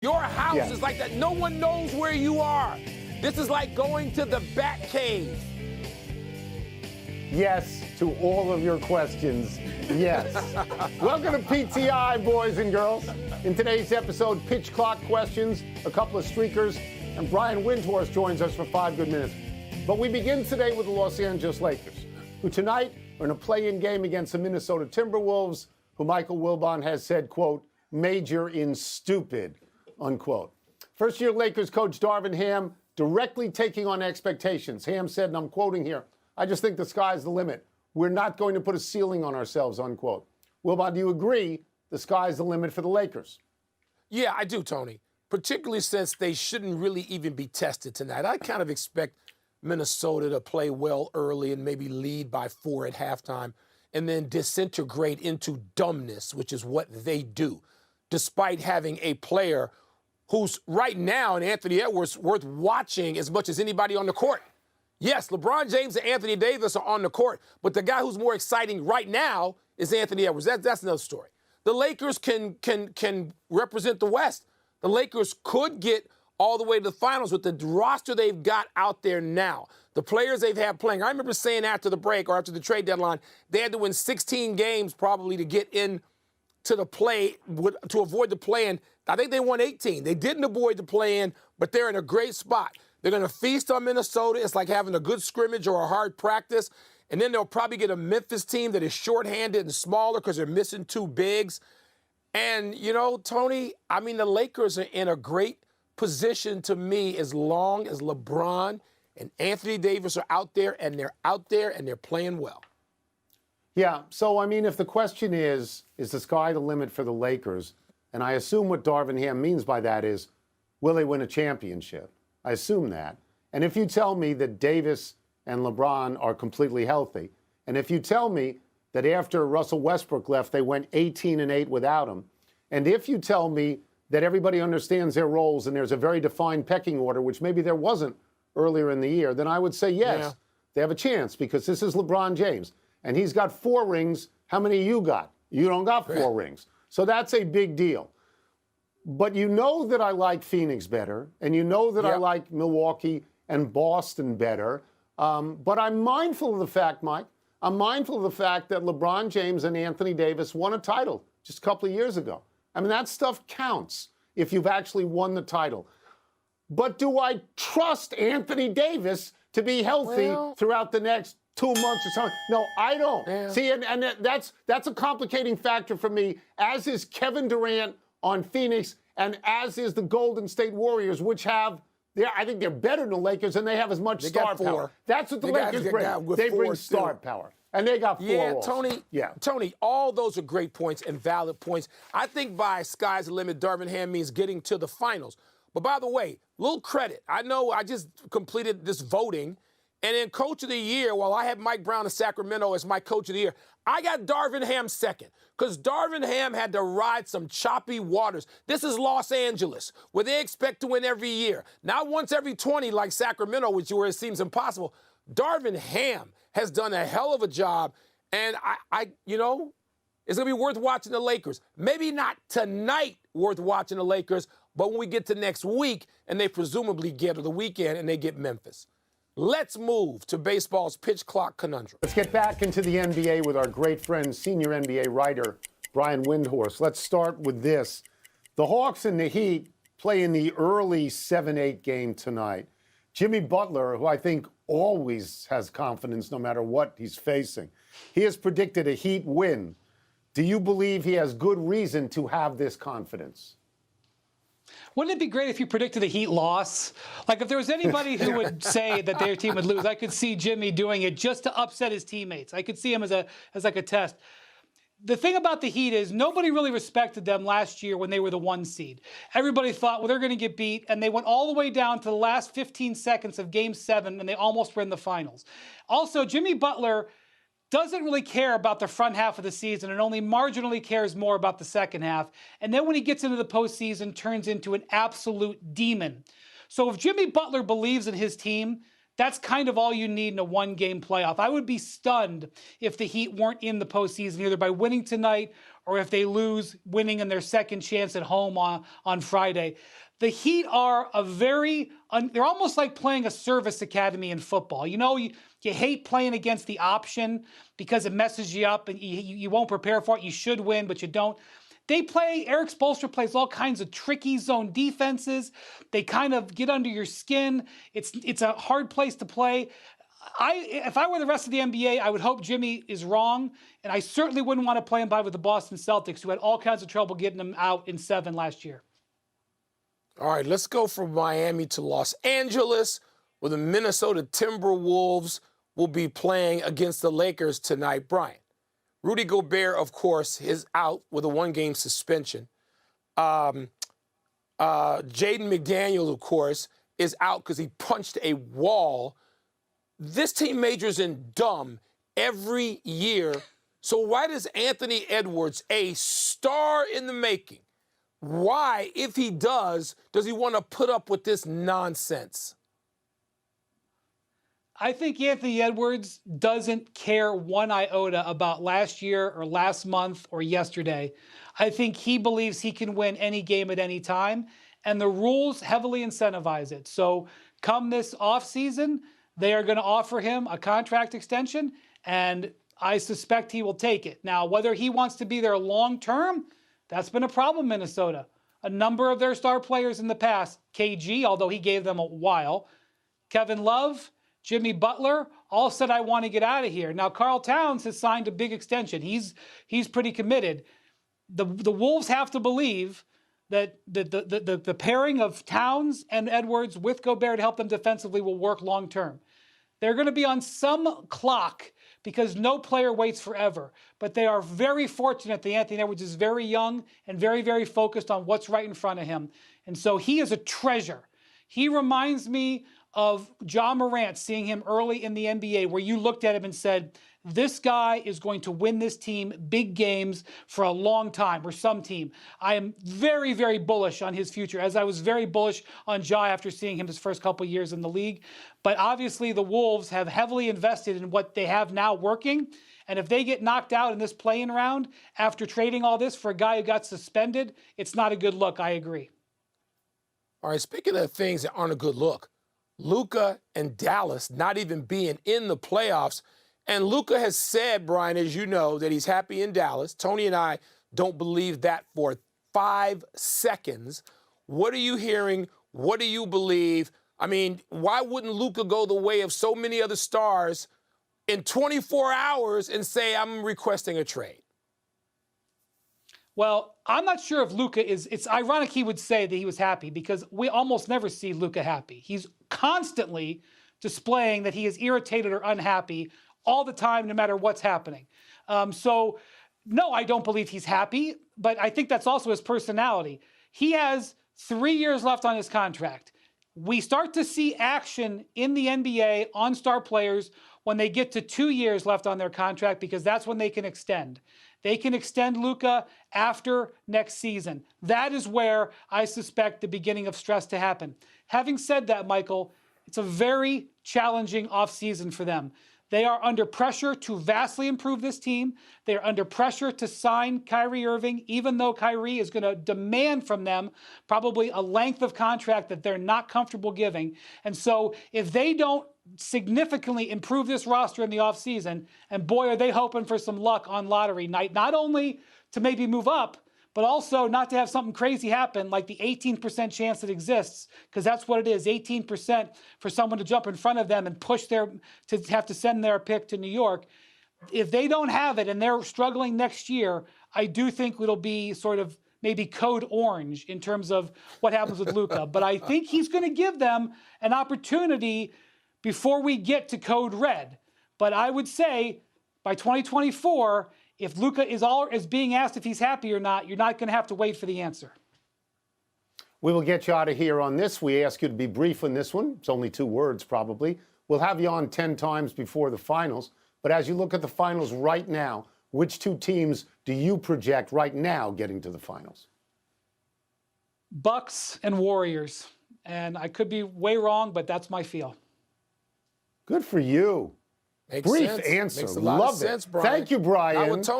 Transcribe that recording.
Your house is like that. No one knows where you are. This is like going to the Bat Cave. Yes to all of your questions. Yes. Welcome to PTI, boys and girls. In today's episode, pitch clock questions, a couple of streakers, and Brian Windhorst joins us for 5 good minutes. But we begin today with the Los Angeles Lakers, who tonight are in a play-in game against the Minnesota Timberwolves, who Michael Wilbon has said, quote, major in stupid, unquote. First-year Lakers coach Darvin Ham directly taking on expectations. Ham said, and I'm quoting here, I just think the sky's the limit. We're not going to put a ceiling on ourselves, unquote. Wilbon, do you agree the sky's the limit for the Lakers? Yeah, I do, Tony, particularly since they shouldn't really even be tested tonight. I kind of expect Minnesota to play well early and maybe lead by 4 at halftime and then disintegrate into dumbness, which is what they do, despite having a player who's right now in Anthony Edwards worth watching as much as anybody on the court. Yes, LeBron James and Anthony Davis are on the court, but the guy who's more exciting right now is Anthony Edwards. That's another story. The Lakers can represent the West. The Lakers could get all the way to the finals with the roster they've got out there now. The players they've had playing. I remember saying after the break or after the trade deadline, they had to win 16 games probably to get in to the play, to avoid the play-in. I think they won 18. They didn't avoid the play-in, but they're in a great spot. They're going to feast on Minnesota. It's like having a good scrimmage or a hard practice. And then they'll probably get a Memphis team that is shorthanded and smaller because they're missing 2 bigs. And, you know, Tony, I mean, the Lakers are in a great position to me as long as LeBron and Anthony Davis are out there and they're playing well. Yeah, so, I mean, if the question is the sky the limit for the Lakers, and I assume what Darvin Ham means by that is, will they win a championship? I assume that. And if you tell me that Davis and LeBron are completely healthy, and if you tell me that after Russell Westbrook left, they went 18-8 without him, and if you tell me that everybody understands their roles and there's a very defined pecking order, which maybe there wasn't earlier in the year, then I would say yes, they have a chance because this is LeBron James. And he's got 4 rings. How many you got? You don't got 4 rings. So that's a big deal. But you know that I like Phoenix better, and you know that I like Milwaukee and Boston better. But I'm mindful of the fact, Mike, I'm mindful of the fact that LeBron James and Anthony Davis won a title just a couple of years ago. I mean, that stuff counts if you've actually won the title. But do I trust Anthony Davis to be healthy throughout the next 2 months or something? No, I don't. Yeah. See, and that's a complicating factor for me, as is Kevin Durant on Phoenix, and as is the Golden State Warriors, which have, I think they're better than the Lakers, and they have as much star power. That's what the Lakers bring. They bring star power. And they got 4 also. Tony, all those are great points and valid points. I think by sky's the limit, Darvin Ham means getting to the finals. But by the way, little credit. I know I just completed this voting, and in Coach of the Year, while I had Mike Brown of Sacramento as my Coach of the Year, I got Darvin Ham second because Darvin Ham had to ride some choppy waters. This is Los Angeles, where they expect to win every year. Not once every 20 like Sacramento, where it seems impossible. Darvin Ham has done a hell of a job, and you know, it's going to be worth watching the Lakers. Maybe not tonight worth watching the Lakers, but when we get to next week, and they presumably get to the weekend, and they get Memphis. Let's move to baseball's pitch clock conundrum. Let's get back into the NBA with our great friend, senior NBA writer, Brian Windhorst. Let's start with this. The Hawks and the Heat play in the early 7-8 game tonight. Jimmy Butler, who I think always has confidence no matter what he's facing, he has predicted a Heat win. Do you believe he has good reason to have this confidence? Wouldn't it be great if you predicted a Heat loss? Like, if there was anybody who would say that their team would lose, I could see Jimmy doing it just to upset his teammates. I could see him as like a test. The thing about the Heat is nobody really respected them last year when they were the 1 seed. Everybody thought, well, they're going to get beat, and they went all the way down to the last 15 seconds of Game 7, and they almost were in the finals. Also, Jimmy Butler doesn't really care about the front half of the season and only marginally cares more about the second half. And then when he gets into the postseason, turns into an absolute demon. So if Jimmy Butler believes in his team, That's kind of all you need in a one-game playoff. I would be stunned if the Heat weren't in the postseason, either by winning tonight or if they lose, winning in their second chance at home on Friday. The Heat are they're almost like playing a service academy in football. You know, you hate playing against the option because it messes you up and you won't prepare for it. You should win, but you don't. Eric Spoelstra plays all kinds of tricky zone defenses. They kind of get under your skin. It's a hard place to play. If I were the rest of the NBA, I would hope Jimmy is wrong, and I certainly wouldn't want to play him with the Boston Celtics, who had all kinds of trouble getting him out in 7 last year. All right, let's go from Miami to Los Angeles, where the Minnesota Timberwolves will be playing against the Lakers tonight. Brian, Rudy Gobert, of course, is out with a 1-game suspension. Jaden McDaniels, of course, is out because he punched a wall. This team majors in dumb every year. So why does Anthony Edwards, a star in the making, why, if he does he want to put up with this nonsense? I think Anthony Edwards doesn't care one iota about last year or last month or yesterday. I think he believes he can win any game at any time, and the rules heavily incentivize it. So come this offseason, they are going to offer him a contract extension, and I suspect he will take it. Now, whether he wants to be there long term, that's been a problem, Minnesota. A number of their star players in the past, KG, although he gave them a while, Kevin Love, Jimmy Butler, all said, I want to get out of here. Now, Karl Towns has signed a big extension. He's pretty committed. The Wolves have to believe that the pairing of Towns and Edwards with Gobert to help them defensively will work long term. They're going to be on some clock because no player waits forever. But they are very fortunate that Anthony Edwards is very young and very, very focused on what's right in front of him. And so he is a treasure. He reminds me of Ja Morant, seeing him early in the NBA, where you looked at him and said, this guy is going to win this team big games for a long time, or some team. I am very, very bullish on his future, as I was very bullish on Ja after seeing him his first couple of years in the league. But obviously the Wolves have heavily invested in what they have now working. And if they get knocked out in this play-in round after trading all this for a guy who got suspended, it's not a good look. I agree. All right, speaking of things that aren't a good look, Luka and Dallas not even being in the playoffs. And Luka has said, Brian, as you know, that he's happy in Dallas. Tony and I don't believe that for 5 seconds. What are you hearing? What do you believe? I mean, why wouldn't Luka go the way of so many other stars in 24 hours and say, I'm requesting a trade? Well, I'm not sure if Luka is, it's ironic he would say that he was happy because we almost never see Luka happy. He's constantly displaying that he is irritated or unhappy all the time, no matter what's happening. So, no, I don't believe he's happy, but I think that's also his personality. He has 3 years left on his contract. We start to see action in the NBA on star players when they get to 2 years left on their contract because that's when they can extend. They can extend Luka after next season. That is where I suspect the beginning of stress to happen. Having said that, Michael, it's a very challenging offseason for them. They are under pressure to vastly improve this team. They are under pressure to sign Kyrie Irving, even though Kyrie is going to demand from them probably a length of contract that they're not comfortable giving. And so if they don't significantly improve this roster in the offseason, and boy, are they hoping for some luck on lottery night, not only to maybe move up, but also not to have something crazy happen like the 18% chance that exists, because that's what it is, 18% for someone to jump in front of them and push to have to send their pick to New York. If they don't have it and they're struggling next year, I do think it'll be sort of maybe code orange in terms of what happens with Luka. But I think he's going to give them an opportunity before we get to code red. But I would say by 2024, if Luka is being asked if he's happy or not, you're not going to have to wait for the answer. We will get you out of here on this. We ask you to be brief on this one. It's only 2 words, probably. We'll have you on 10 times before the finals. But as you look at the finals right now, which 2 teams do you project right now getting to the finals? Bucks and Warriors. And I could be way wrong, but that's my feel. Good for you. Makes Brief sense. answer. Makes a lot Love of sense, it. Brian. Thank you, Brian. Now with Tony